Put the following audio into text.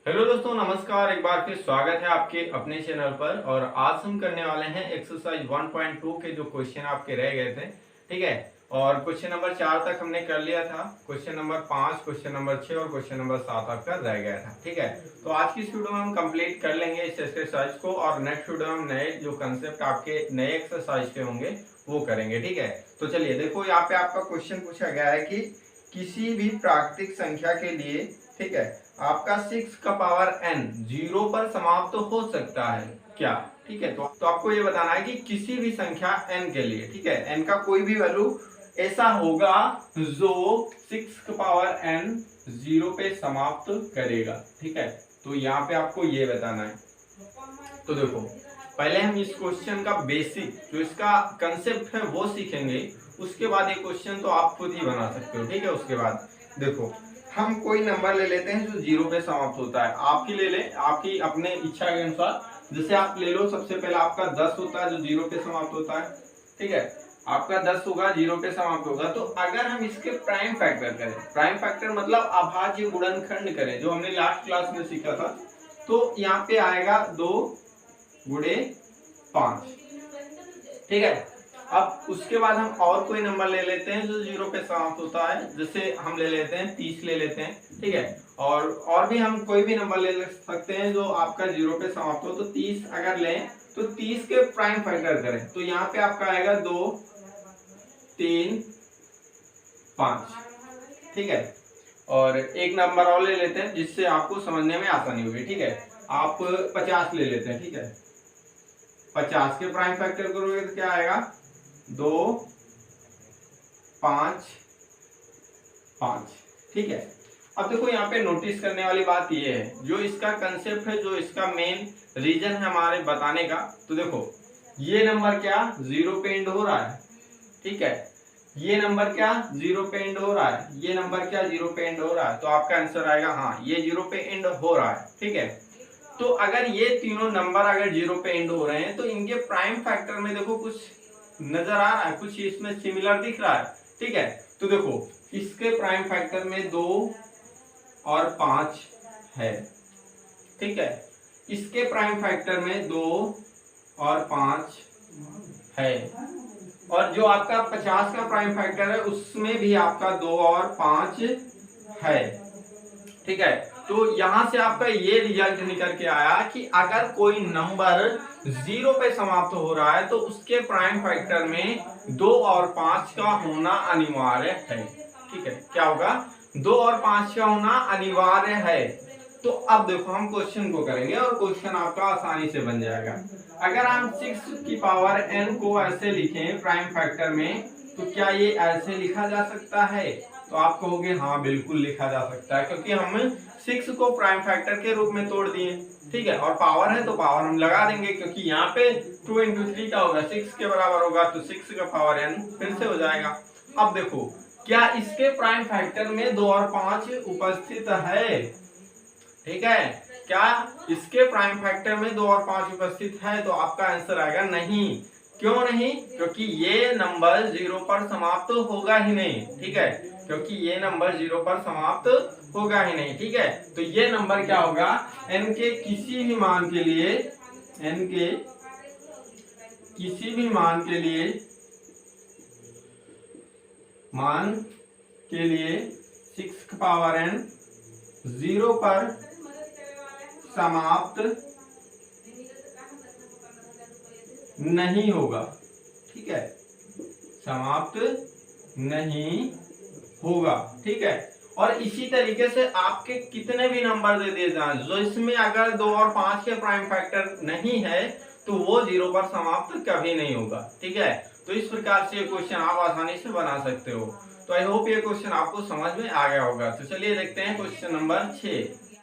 Hello दोस्तों, नमस्कार। एक बार फिर स्वागत है आपके अपने चैनल पर। और आज हम करने वाले हैं एक्सरसाइज 1.2 के जो क्वेश्चन आपके रह गए थे। ठीक है। और क्वेश्चन नंबर 4 तक हमने कर लिया था। क्वेश्चन नंबर 5, क्वेश्चन नंबर 6 और क्वेश्चन नंबर 7 आपका रह गया था। ठीक है। तो आज की इस वीडियो में हम कंप्लीट कर लेंगे इस एक्सरसाइज को, और नेक्स्ट वीडियो में हम नए जो कंसेप्ट आपके नए एक्सरसाइज के होंगे वो करेंगे। ठीक है। तो चलिए देखो, यहाँ पे आपका क्वेश्चन पूछा गया है कि किसी भी प्राकृतिक संख्या के लिए, ठीक है, आपका 6 का पावर n 0 पर समाप्त तो हो सकता है क्या। ठीक है। तो आपको ये बताना है कि किसी भी संख्या n के लिए, ठीक है, n का कोई भी वैल्यू ऐसा होगा जो 6 का पावर n 0 पे समाप्त करेगा। ठीक है। तो यहाँ पे आपको ये बताना है। तो देखो, पहले हम इस क्वेश्चन का बेसिक जो इसका कंसेप्ट है वो सीखेंगे। उसके बाद ये क्वेश्चन तो आप खुद ही बना सकते हो। ठीक है। उसके बाद देखो, हम कोई नंबर ले लेते हैं जो 0 पे समाप्त होता है। आपकी ले ले, आपकी अपने इच्छा के अनुसार। जैसे आप ले लो, सबसे पहले आपका 10 होता है जो 0 पे समाप्त होता है। ठीक है। आपका 10 होगा, 0 पे समाप्त होगा। तो अगर हम इसके प्राइम फैक्टर करें, प्राइम फैक्टर मतलब अभाज्य गुणनखंड करें, जो हमने लास्ट क्लास में सीखा था, तो यहाँ पे आएगा 2 गुणे 5। ठीक है। अब उसके बाद हम और कोई नंबर ले लेते हैं जो 0 पे समाप्त होता है। जैसे हम ले लेते हैं 30 ले लेते हैं। ठीक है। और भी हम कोई भी नंबर ले सकते हैं जो आपका 0 पे समाप्त हो। तो 30 अगर लें तो 30 के प्राइम फैक्टर करें तो यहाँ पे आपका आएगा 2 3 5। ठीक है। और एक नंबर और ले लेते हैं जिससे आपको समझने में आसानी होगी। ठीक है। आप 50 ले लेते हैं। ठीक है। 50 के प्राइम फैक्टर करोगे तो क्या आएगा, 2 5 5। ठीक है। अब देखो, यहाँ पे नोटिस करने वाली बात ये है, जो इसका कंसेप्ट है, जो इसका मेन रीजन है हमारे बताने का। तो देखो, ये नंबर क्या 0 पे एंड हो रहा है। ठीक है। ये नंबर क्या 0 पे एंड हो रहा है। ये नंबर क्या 0 पे एंड हो रहा है। तो आपका आंसर आएगा हाँ, ये 0 पे एंड हो रहा है। ठीक है। तो अगर ये तीनों नंबर अगर 0 पे एंड हो रहे हैं तो इनके प्राइम फैक्टर में देखो कुछ नजर आ रहा है, कुछ इसमें सिमिलर दिख रहा है। ठीक है। तो देखो, इसके प्राइम फैक्टर में 2 और 5 है। ठीक है। इसके प्राइम फैक्टर में 2 और 5 है। और जो आपका 50 का प्राइम फैक्टर है उसमें भी आपका 2 और 5 है। ठीक है। तो यहां से आपका ये रिजल्ट निकल के आया कि अगर कोई नंबर 0 पे समाप्त हो रहा है तो उसके प्राइम फैक्टर में 2 और 5 का होना अनिवार्य है। ठीक है। क्या होगा, 2 और 5 का होना अनिवार्य है। तो अब देखो, हम क्वेश्चन को करेंगे और क्वेश्चन आपका आसानी से बन जाएगा। अगर हम 6 की पावर n को ऐसे लिखें प्राइम फैक्टर में, तो क्या ये ऐसे लिखा जा सकता है। तो आप कहोगे हाँ बिल्कुल लिखा जा सकता है, क्योंकि हम 6 को प्राइम फैक्टर के रूप में तोड़ दिए। ठीक है। और पावर है तो पावर हम लगा देंगे, क्योंकि यहाँ पे 2 × 3 का होगा, 6 के बराबर होगा, तो 6 का पावर n फिर से हो जाएगा। अब देखो, क्या इसके प्राइम फैक्टर में 2 और 5 उपस्थित है। ठीक है। क्या इसके प्राइम फैक्टर में 2 और 5 उपस्थित है। तो आपका आंसर आएगा नहीं। क्यों नहीं, क्योंकि ये नंबर 0 पर समाप्त होगा ही नहीं। ठीक है। क्योंकि ये नंबर 0 पर समाप्त होगा ही नहीं। ठीक है। तो ये नंबर क्या होगा, n के किसी भी मान के लिए, n के किसी भी मान के लिए 6 का पावर n 0 पर समाप्त नहीं होगा। ठीक है। समाप्त नहीं होगा। ठीक है। और इसी तरीके से आपके कितने भी नंबर दे दिए जाएं, जो इसमें अगर 2 और 5 के प्राइम फैक्टर नहीं है तो वो 0 पर समाप्त कभी नहीं होगा। ठीक है। तो इस प्रकार से ये क्वेश्चन आप आसानी से बना सकते हो। तो आई होप ये क्वेश्चन आपको समझ में आ गया होगा। तो चलिए देखते हैं क्वेश्चन नंबर 6।